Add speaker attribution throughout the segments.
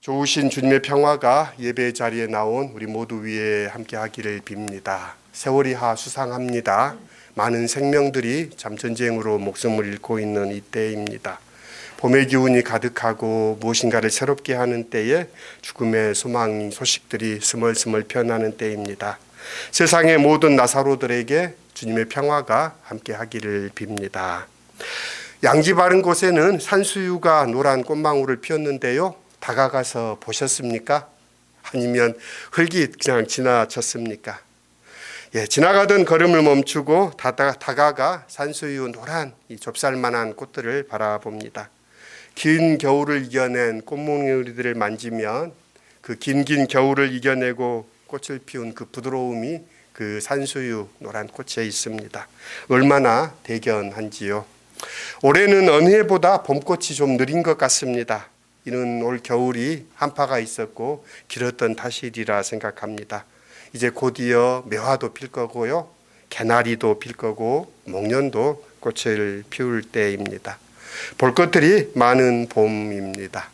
Speaker 1: 좋으신 주님의 평화가 예배 자리에 나온 우리 모두 위에 함께 하기를 빕니다. 세월이 수상합니다. 많은 생명들이 참 전쟁으로 목숨을 잃고 있는 이때입니다. 봄의 기운이 가득하고 무엇인가를 새롭게 하는 때에 죽음의 소망 소식들이 스멀스멀 피어나는 때입니다. 세상의 모든 나사로들에게 주님의 평화가 함께 하기를 빕니다. 양지 바른 곳에는 산수유가 노란 꽃망울을 피웠는데요. 다가가서 보셨습니까? 아니면 흙이 그냥 지나쳤습니까? 지나가던 걸음을 멈추고 다가가 산수유 노란 이 좁쌀만한 꽃들을 바라봅니다. 긴 겨울을 이겨낸 꽃몽우리들을 만지면 그 긴 겨울을 이겨내고 꽃을 피운 그 부드러움이 그 산수유 노란 꽃에 있습니다. 얼마나 대견한지요. 올해는 어느 해보다 봄꽃이 좀 느린 것 같습니다. 이는 올 겨울이 한파가 있었고 길었던 탓이리라 생각합니다. 이제 곧이어 매화도 필 거고요. 개나리도 필 거고 목련도 꽃을 피울 때입니다. 볼 것들이 많은 봄입니다.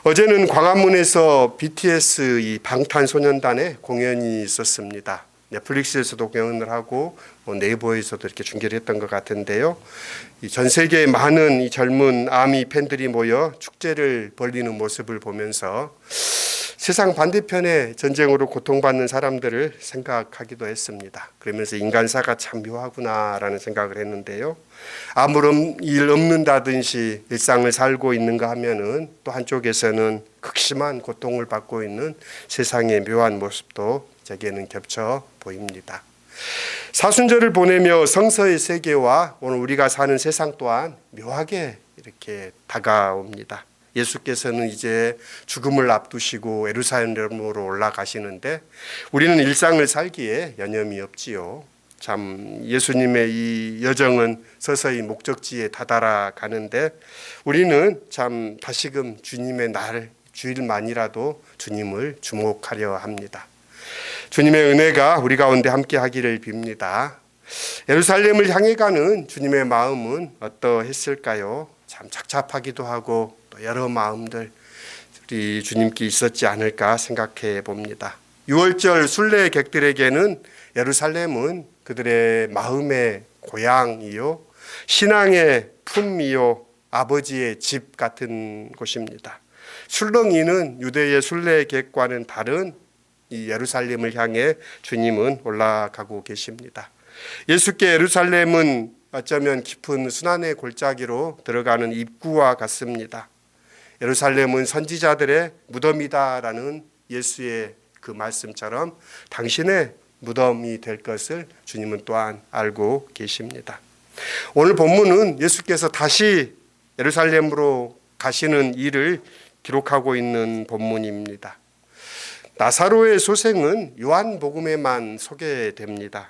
Speaker 1: 어제는 광화문에서 BTS 이 방탄소년단의 공연이 있었습니다. 넷플릭스에서도 공연을 하고 네이버에서도 이렇게 중계를 했던 것 같은데요. 전 세계의 많은 이 젊은 아미 팬들이 모여 축제를 벌이는 모습을 보면서 세상 반대편에 전쟁으로 고통받는 사람들을 생각하기도 했습니다. 그러면서 인간사가 참 묘하구나라는 생각을 했는데요. 아무런 일 없는다든지 일상을 살고 있는가 하면은 또 한쪽에서는 극심한 고통을 받고 있는 세상의 묘한 모습도 제게는 겹쳐 보입니다. 사순절을 보내며 성서의 세계와 오늘 우리가 사는 세상 또한 묘하게 이렇게 다가옵니다. 예수께서는 이제 죽음을 앞두시고 예루살렘으로 올라가시는데 우리는 일상을 살기에 여념이 없지요. 참 예수님의 이 여정은 서서히 목적지에 다다라 가는데 우리는 참 다시금 주님의 날 주일만이라도 주님을 주목하려 합니다. 주님의 은혜가 우리 가운데 함께 하기를 빕니다. 예루살렘을 향해 가는 주님의 마음은 어떠했을까요? 참 착잡하기도 하고 또 여러 마음들 우리 주님께 있었지 않을까 생각해 봅니다. 6월절 순례객들에게는 예루살렘은 그들의 마음의 고향이요, 신앙의 품이요, 아버지의 집 같은 곳입니다. 술렁이는 유대의 순례객과는 다른 이 예루살렘을 향해 주님은 올라가고 계십니다. 예수께 예루살렘은 어쩌면 깊은 순환의 골짜기로 들어가는 입구와 같습니다. 예루살렘은 선지자들의 무덤이다라는 예수의 그 말씀처럼 당신의 무덤이 될 것을 주님은 또한 알고 계십니다. 오늘 본문은 예수께서 다시 예루살렘으로 가시는 일을 기록하고 있는 본문입니다. 나사로의 소생은 요한복음에만 소개됩니다.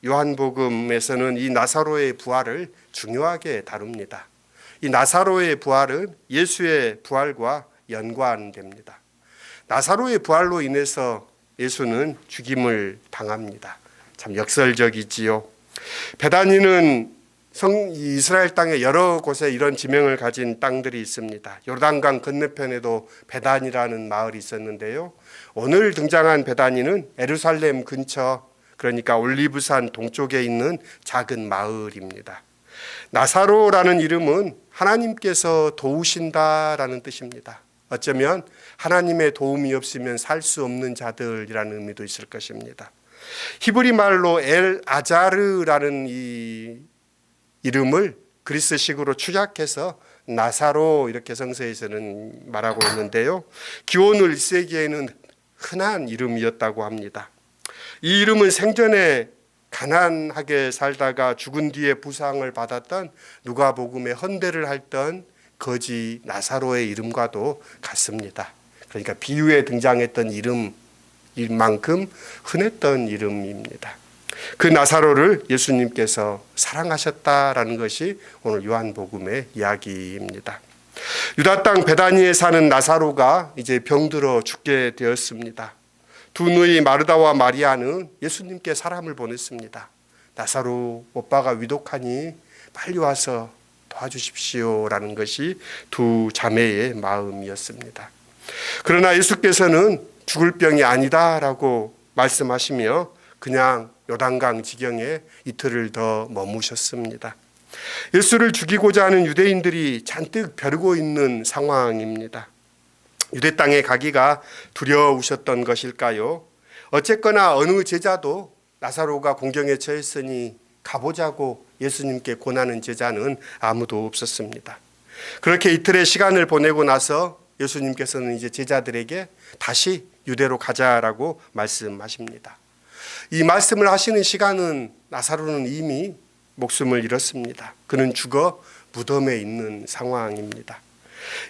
Speaker 1: 요한복음에서는 이 나사로의 부활을 중요하게 다룹니다. 이 나사로의 부활은 예수의 부활과 연관됩니다. 나사로의 부활로 인해서 예수는 죽임을 당합니다. 참 역설적이지요. 베다니는 이스라엘 땅의 여러 곳에 이런 지명을 가진 땅들이 있습니다. 요르단강 건너편에도 베단이라는 마을이 있었는데요. 오늘 등장한 베다니는 예루살렘 근처, 그러니까 올리브산 동쪽에 있는 작은 마을입니다. 나사로라는 이름은 하나님께서 도우신다라는 뜻입니다. 어쩌면 하나님의 도움이 없으면 살 수 없는 자들이라는 의미도 있을 것입니다. 히브리 말로 엘 아자르라는 이 이름을 그리스식으로 축약해서 나사로 이렇게 성서에서는 말하고 있는데요. 기원후 1세기에는 흔한 이름이었다고 합니다. 이 이름은 생전에 가난하게 살다가 죽은 뒤에 부상을 받았던 누가복음에 헌대를 했던 거지 나사로의 이름과도 같습니다. 그러니까 비유에 등장했던 이름인 만큼 흔했던 이름입니다. 그 나사로를 예수님께서 사랑하셨다라는 것이 오늘 요한복음의 이야기입니다. 유다 땅 베다니에 사는 나사로가 이제 병들어 죽게 되었습니다. 두 누이 마르다와 마리아는 예수님께 사람을 보냈습니다. 나사로 오빠가 위독하니 빨리 와서 도와주십시오라는 것이 두 자매의 마음이었습니다. 그러나 예수께서는 죽을 병이 아니다라고 말씀하시며 그냥 요단강 지경에 이틀을 더 머무셨습니다. 예수를 죽이고자 하는 유대인들이 잔뜩 벼르고 있는 상황입니다. 유대 땅에 가기가 두려우셨던 것일까요? 어쨌거나 어느 제자도 나사로가 공경에 처했으니 가보자고 예수님께 권하는 제자는 아무도 없었습니다. 그렇게 이틀의 시간을 보내고 나서 예수님께서는 이제 제자들에게 다시 유대로 가자라고 말씀하십니다. 이 말씀을 하시는 시간은 나사로는 이미 목숨을 잃었습니다. 그는 죽어 무덤에 있는 상황입니다.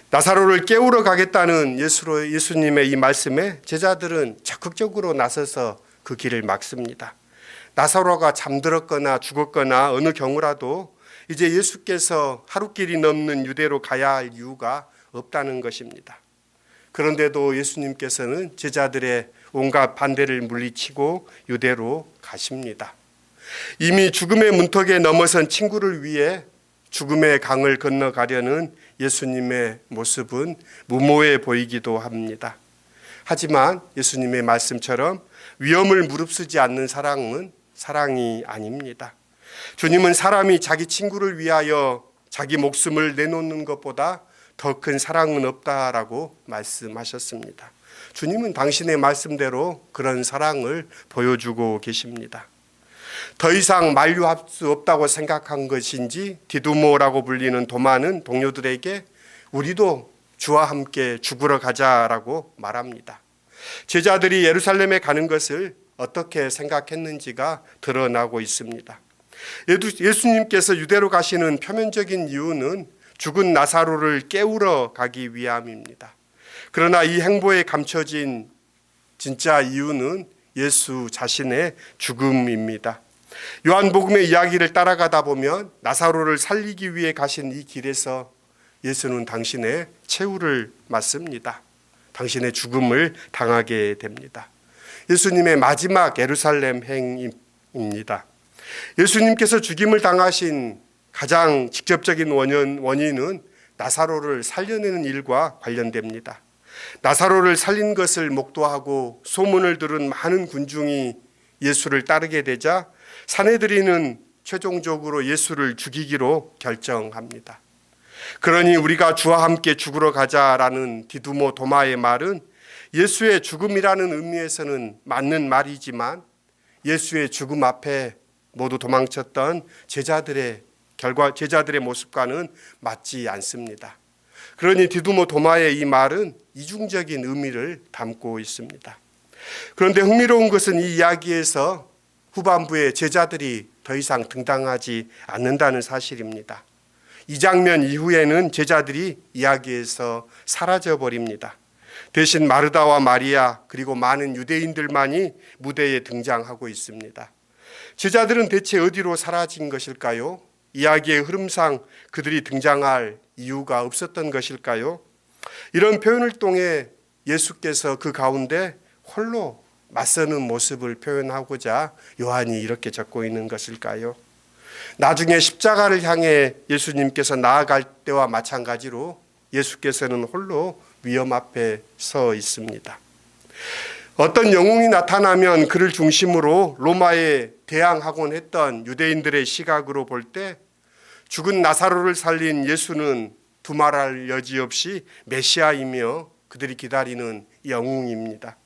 Speaker 1: 나사로를 깨우러 가겠다는 예수님의 이 말씀에 제자들은 적극적으로 나서서 그 길을 막습니다. 나사로가 잠들었거나 죽었거나 어느 경우라도 이제 예수께서 하루길이 넘는 유대로 가야 할 이유가 없다는 것입니다. 그런데도 예수님께서는 제자들의 온갖 반대를 물리치고 유대로 가십니다. 이미 죽음의 문턱에 넘어선 친구를 위해 죽음의 강을 건너가려는 예수님의 모습은 무모해 보이기도 합니다. 하지만 예수님의 말씀처럼 위험을 무릅쓰지 않는 사랑은 사랑이 아닙니다. 주님은 사람이 자기 친구를 위하여 자기 목숨을 내놓는 것보다 더 큰 사랑은 없다라고 말씀하셨습니다. 주님은 당신의 말씀대로 그런 사랑을 보여주고 계십니다. 더 이상 만류할 수 없다고 생각한 것인지 디두모라고 불리는 도마는 동료들에게 우리도 주와 함께 죽으러 가자라고 말합니다. 제자들이 예루살렘에 가는 것을 어떻게 생각했는지가 드러나고 있습니다. 예수님께서 유대로 가시는 표면적인 이유는 죽은 나사로를 깨우러 가기 위함입니다. 그러나 이 행보에 감춰진 진짜 이유는 예수 자신의 죽음입니다. 요한복음의 이야기를 따라가다 보면 나사로를 살리기 위해 가신 이 길에서 예수는 당신의 최후를 맞습니다. 당신의 죽음을 당하게 됩니다. 예수님의 마지막 예루살렘 행입니다. 예수님께서 죽임을 당하신 가장 직접적인 원인은 나사로를 살려내는 일과 관련됩니다. 나사로를 살린 것을 목도하고 소문을 들은 많은 군중이 예수를 따르게 되자 산헤드린은 최종적으로 예수를 죽이기로 결정합니다. 그러니 우리가 주와 함께 죽으러 가자라는 디두모 도마의 말은 예수의 죽음이라는 의미에서는 맞는 말이지만 예수의 죽음 앞에 모두 도망쳤던 제자들의 모습과는 맞지 않습니다. 그러니 디두모 도마의 이 말은 이중적인 의미를 담고 있습니다. 그런데 흥미로운 것은 이 이야기에서 후반부에 제자들이 더 이상 등장하지 않는다는 사실입니다. 이 장면 이후에는 제자들이 이야기에서 사라져 버립니다. 대신 마르다와 마리아 그리고 많은 유대인들만이 무대에 등장하고 있습니다. 제자들은 대체 어디로 사라진 것일까요? 이야기의 흐름상 그들이 등장할 이유가 없었던 것일까요? 이런 표현을 통해 예수께서 그 가운데 홀로 맞서는 모습을 표현하고자 요한이 이렇게 적고 있는 것일까요? 나중에 십자가를 향해 예수님께서 나아갈 때와 마찬가지로 예수께서는 홀로 위험 앞에 서 있습니다. 어떤 영웅이 나타나면 그를 중심으로 로마에 대항하곤 했던 유대인들의 시각으로 볼 때 죽은 나사로를 살린 예수는 두말할 여지 없이 메시아이며 그들이 기다리는 영웅입니다.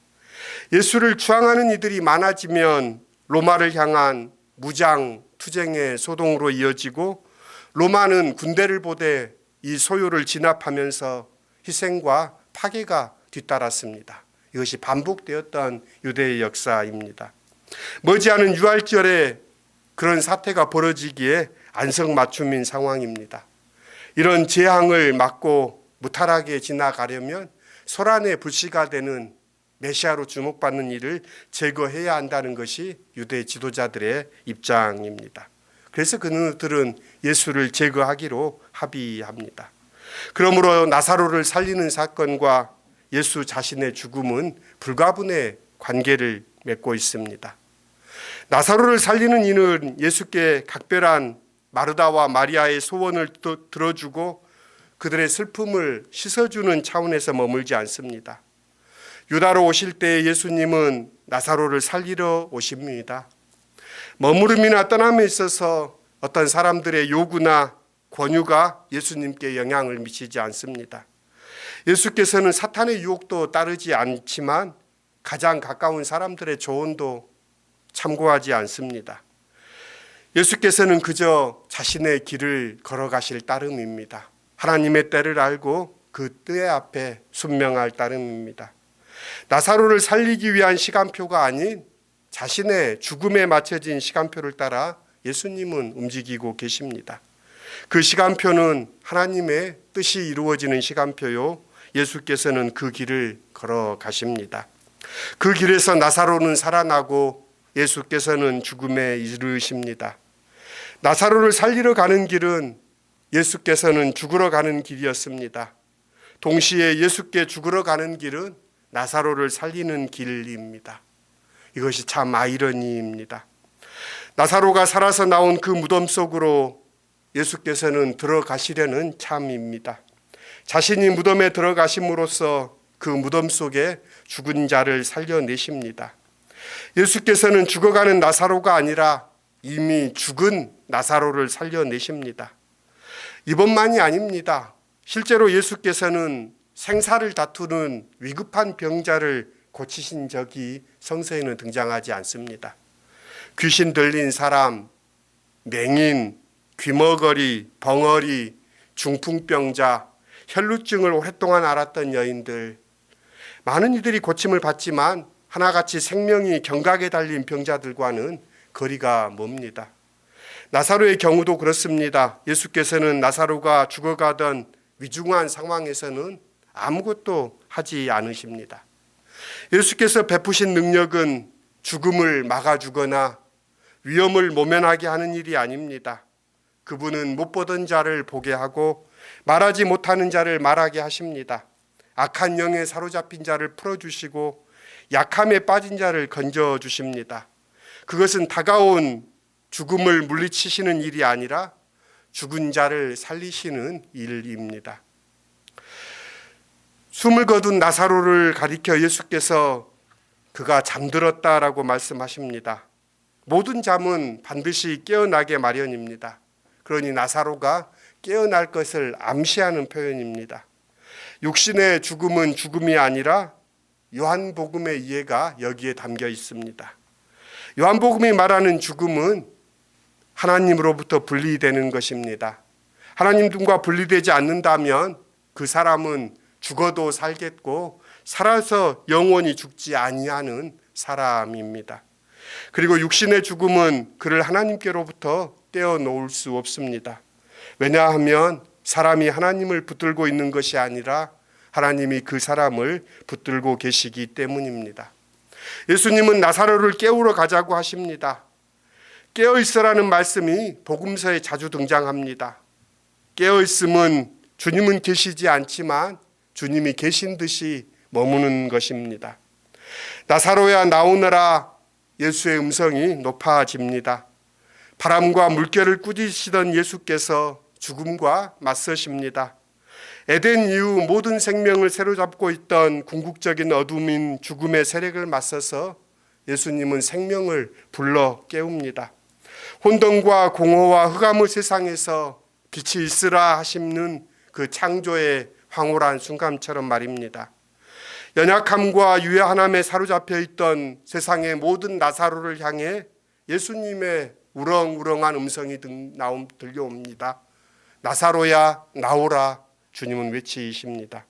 Speaker 1: 예수를 추앙하는 이들이 많아지면 로마를 향한 무장 투쟁의 소동으로 이어지고 로마는 군대를 보되 이 소요를 진압하면서 희생과 파괴가 뒤따랐습니다. 이것이 반복되었던 유대의 역사입니다. 머지않은 유월절에 그런 사태가 벌어지기에 안성맞춤인 상황입니다. 이런 재앙을 막고 무탈하게 지나가려면 소란의 불씨가 되는 메시아로 주목받는 일을 제거해야 한다는 것이 유대 지도자들의 입장입니다. 그래서 그들은 예수를 제거하기로 합의합니다. 그러므로 나사로를 살리는 사건과 예수 자신의 죽음은 불가분의 관계를 맺고 있습니다. 나사로를 살리는 이는 예수께 각별한 마르다와 마리아의 소원을 들어주고 그들의 슬픔을 씻어주는 차원에서 머물지 않습니다. 유다로 오실 때 예수님은 나사로를 살리러 오십니다. 머무름이나 떠남에 있어서 어떤 사람들의 요구나 권유가 예수님께 영향을 미치지 않습니다. 예수께서는 사탄의 유혹도 따르지 않지만 가장 가까운 사람들의 조언도 참고하지 않습니다. 예수께서는 그저 자신의 길을 걸어가실 따름입니다. 하나님의 때를 알고 그 때 앞에 순명할 따름입니다. 나사로를 살리기 위한 시간표가 아닌 자신의 죽음에 맞춰진 시간표를 따라 예수님은 움직이고 계십니다. 그 시간표는 하나님의 뜻이 이루어지는 시간표요. 예수께서는 그 길을 걸어가십니다. 그 길에서 나사로는 살아나고 예수께서는 죽음에 이르십니다. 나사로를 살리러 가는 길은 예수께서는 죽으러 가는 길이었습니다. 동시에 예수께 죽으러 가는 길은 나사로를 살리는 길입니다. 이것이 참 아이러니입니다. 나사로가 살아서 나온 그 무덤 속으로 예수께서는 들어가시려는 참입니다. 자신이 무덤에 들어가심으로써 그 무덤 속에 죽은 자를 살려내십니다. 예수께서는 죽어가는 나사로가 아니라 이미 죽은 나사로를 살려내십니다. 이것만이 아닙니다. 실제로 예수께서는 생사를 다투는 위급한 병자를 고치신 적이 성서에는 등장하지 않습니다. 귀신 들린 사람, 맹인, 귀머거리, 벙어리, 중풍병자, 혈루증을 오랫동안 앓았던 여인들, 많은 이들이 고침을 받지만 하나같이 생명이 경각에 달린 병자들과는 거리가 멉니다. 나사로의 경우도 그렇습니다. 예수께서는 나사로가 죽어가던 위중한 상황에서는 아무것도 하지 않으십니다. 예수께서 베푸신 능력은 죽음을 막아주거나 위험을 모면하게 하는 일이 아닙니다. 그분은 못 보던 자를 보게 하고 말하지 못하는 자를 말하게 하십니다. 악한 영에 사로잡힌 자를 풀어주시고 약함에 빠진 자를 건져주십니다. 그것은 다가온 죽음을 물리치시는 일이 아니라 죽은 자를 살리시는 일입니다. 숨을 거둔 나사로를 가리켜 예수께서 그가 잠들었다라고 말씀하십니다. 모든 잠은 반드시 깨어나게 마련입니다. 그러니 나사로가 깨어날 것을 암시하는 표현입니다. 육신의 죽음은 죽음이 아니라 요한복음의 이해가 여기에 담겨 있습니다. 요한복음이 말하는 죽음은 하나님으로부터 분리되는 것입니다. 하나님과 분리되지 않는다면 그 사람은 죽어도 살겠고 살아서 영원히 죽지 아니하는 사람입니다. 그리고 육신의 죽음은 그를 하나님께로부터 떼어놓을 수 없습니다. 왜냐하면 사람이 하나님을 붙들고 있는 것이 아니라 하나님이 그 사람을 붙들고 계시기 때문입니다. 예수님은 나사로를 깨우러 가자고 하십니다. 깨어있으라는 말씀이 복음서에 자주 등장합니다. 깨어있음은 주님은 계시지 않지만 주님이 계신 듯이 머무는 것입니다. 나사로야 나오너라 예수의 음성이 높아집니다. 바람과 물결을 꾸짖으시던 예수께서 죽음과 맞서십니다. 에덴 이후 모든 생명을 사로잡고 있던 궁극적인 어둠인 죽음의 세력을 맞서서 예수님은 생명을 불러 깨웁니다. 혼돈과 공허와 흑암의 세상에서 빛이 있으라 하시는 그 창조의 황홀한 순간처럼 말입니다. 연약함과 유해함에 사로잡혀 있던 세상의 모든 나사로를 향해 예수님의 우렁우렁한 음성이 들려옵니다. 나사로야 나오라 주님은 외치십니다.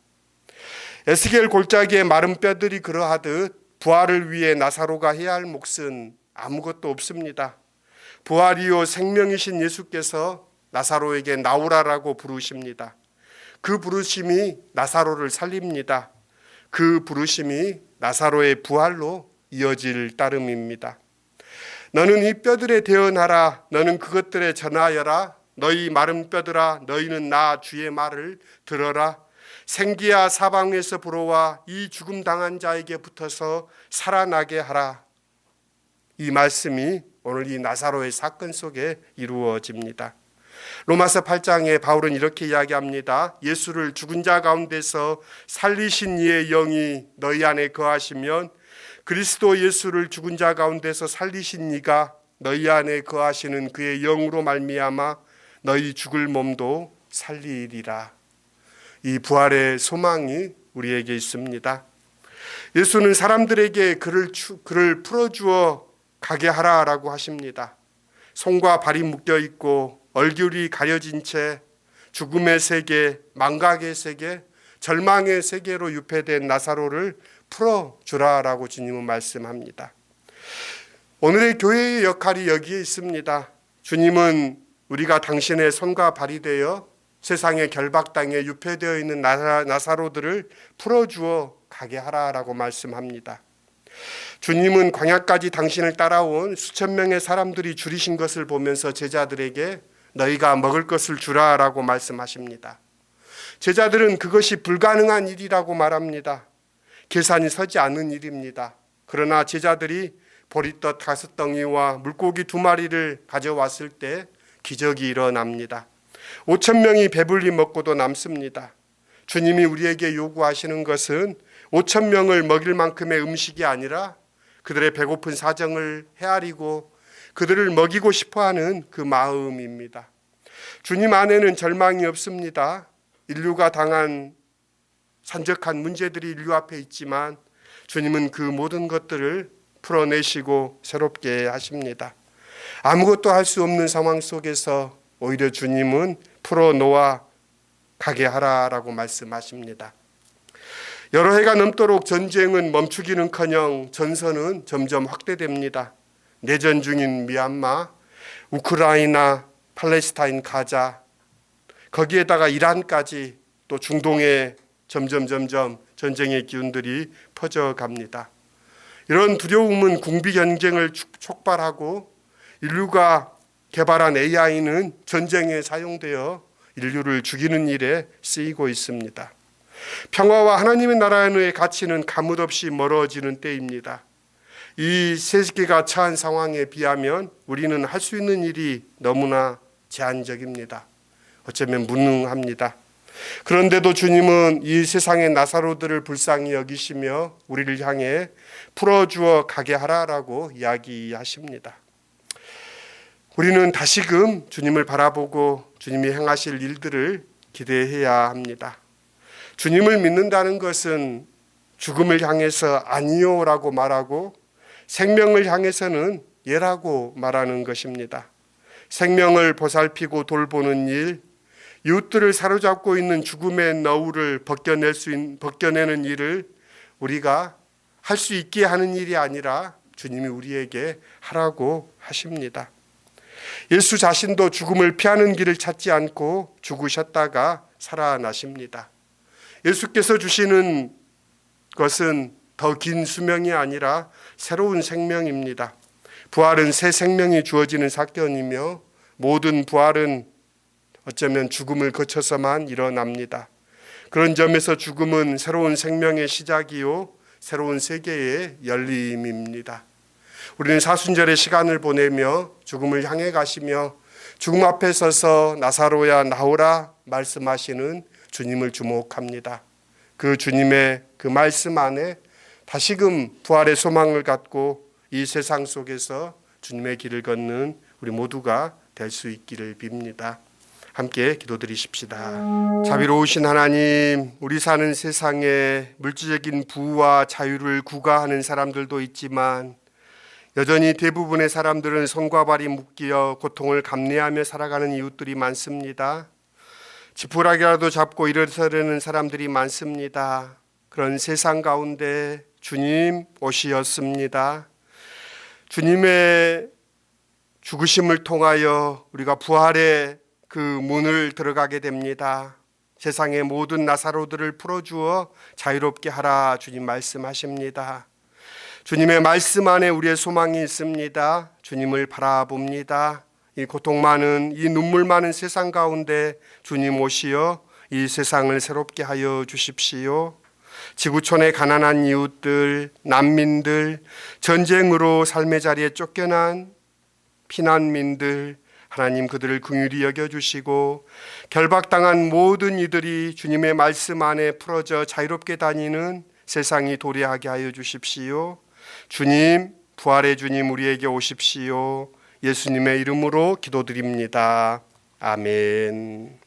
Speaker 1: 에스겔 골짜기의 마른 뼈들이 그러하듯 부활을 위해 나사로가 해야 할 몫은 아무것도 없습니다. 부활이요 생명이신 예수께서 나사로에게 나오라라고 부르십니다. 그 부르심이 나사로를 살립니다. 그 부르심이 나사로의 부활로 이어질 따름입니다. 너는 이 뼈들에 대언하라. 너는 그것들에 전하여라. 너희 마른 뼈들아 너희는 나 주의 말을 들어라. 생기야 사방에서 불어와 이 죽음 당한 자에게 붙어서 살아나게 하라. 이 말씀이 오늘 이 나사로의 사건 속에 이루어집니다. 로마서 8장에 바울은 이렇게 이야기합니다. 예수를 죽은 자 가운데서 살리신 이의 영이 너희 안에 거하시면 그리스도 예수를 죽은 자 가운데서 살리신 이가 너희 안에 거하시는 그의 영으로 말미암아 너희 죽을 몸도 살리리라. 이 부활의 소망이 우리에게 있습니다. 예수는 사람들에게 그를 풀어주어 가게 하라라고 하십니다. 손과 발이 묶여 있고 얼굴이 가려진 채 죽음의 세계, 망각의 세계, 절망의 세계로 유폐된 나사로를 풀어주라라고 주님은 말씀합니다. 오늘의 교회의 역할이 여기에 있습니다. 주님은 우리가 당신의 손과 발이 되어 세상의 결박당에 유폐되어 있는 나사로들을 풀어주어 가게 하라라고 말씀합니다. 주님은 광야까지 당신을 따라온 수천 명의 사람들이 줄이신 것을 보면서 제자들에게 너희가 먹을 것을 주라라고 말씀하십니다. 제자들은 그것이 불가능한 일이라고 말합니다. 계산이 서지 않는 일입니다. 그러나 제자들이 보리떡 5덩이와 물고기 2마리를 가져왔을 때 기적이 일어납니다. 5,000명이 배불리 먹고도 남습니다. 주님이 우리에게 요구하시는 것은 5,000명을 먹일 만큼의 음식이 아니라 그들의 배고픈 사정을 헤아리고 그들을 먹이고 싶어하는 그 마음입니다. 주님 안에는 절망이 없습니다. 인류가 당한 산적한 문제들이 인류 앞에 있지만 주님은 그 모든 것들을 풀어내시고 새롭게 하십니다. 아무것도 할 수 없는 상황 속에서 오히려 주님은 풀어놓아 가게 하라라고 말씀하십니다. 여러 해가 넘도록 전쟁은 멈추기는커녕 전선은 점점 확대됩니다. 내전 중인 미얀마, 우크라이나, 팔레스타인, 가자, 거기에다가 이란까지 또 중동에 점점 전쟁의 기운들이 퍼져갑니다. 이런 두려움은 군비 경쟁을 촉발하고 인류가 개발한 AI는 전쟁에 사용되어 인류를 죽이는 일에 쓰이고 있습니다. 평화와 하나님의 나라의 가치는 가뭇없이 멀어지는 때입니다. 이 세계가 처한 상황에 비하면 우리는 할 수 있는 일이 너무나 제한적입니다. 어쩌면 무능합니다. 그런데도 주님은 이 세상의 나사로들을 불쌍히 여기시며 우리를 향해 풀어주어 가게 하라라고 이야기하십니다. 우리는 다시금 주님을 바라보고 주님이 행하실 일들을 기대해야 합니다. 주님을 믿는다는 것은 죽음을 향해서 아니요라고 말하고 생명을 향해서는 예라고 말하는 것입니다. 생명을 보살피고 돌보는 일, 이웃들을 사로잡고 있는 죽음의 너울을 벗겨내는 일을 우리가 할 수 있게 하는 일이 아니라 주님이 우리에게 하라고 하십니다. 예수 자신도 죽음을 피하는 길을 찾지 않고 죽으셨다가 살아나십니다. 예수께서 주시는 것은 더 긴 수명이 아니라 새로운 생명입니다. 부활은 새 생명이 주어지는 사건이며 모든 부활은 어쩌면 죽음을 거쳐서만 일어납니다. 그런 점에서 죽음은 새로운 생명의 시작이요 새로운 세계의 열림입니다. 우리는 사순절의 시간을 보내며 죽음을 향해 가시며 죽음 앞에 서서 나사로야 나오라 말씀하시는 주님을 주목합니다. 그 주님의 그 말씀 안에 다시금 부활의 소망을 갖고 이 세상 속에서 주님의 길을 걷는 우리 모두가 될 수 있기를 빕니다. 함께 기도드리십시다. 자비로우신 하나님, 우리 사는 세상에 물질적인 부와 자유를 구가하는 사람들도 있지만 여전히 대부분의 사람들은 손과 발이 묶여 고통을 감내하며 살아가는 이웃들이 많습니다. 지푸라기라도 잡고 일어서려는 사람들이 많습니다. 그런 세상 가운데 주님 오시었습니다. 주님의 죽으심을 통하여 우리가 부활의 그 문을 들어가게 됩니다. 세상의 모든 나사로들을 풀어주어 자유롭게 하라 주님 말씀하십니다. 주님의 말씀 안에 우리의 소망이 있습니다. 주님을 바라봅니다. 이 고통 많은, 이 눈물 많은 세상 가운데 주님 오시어 이 세상을 새롭게 하여 주십시오. 지구촌의 가난한 이웃들, 난민들, 전쟁으로 삶의 자리에 쫓겨난 피난민들, 하나님 그들을 긍휼히 여겨주시고 결박당한 모든 이들이 주님의 말씀 안에 풀어져 자유롭게 다니는 세상이 도래하게 하여 주십시오. 주님, 부활의 주님 우리에게 오십시오. 예수님의 이름으로 기도드립니다. 아멘.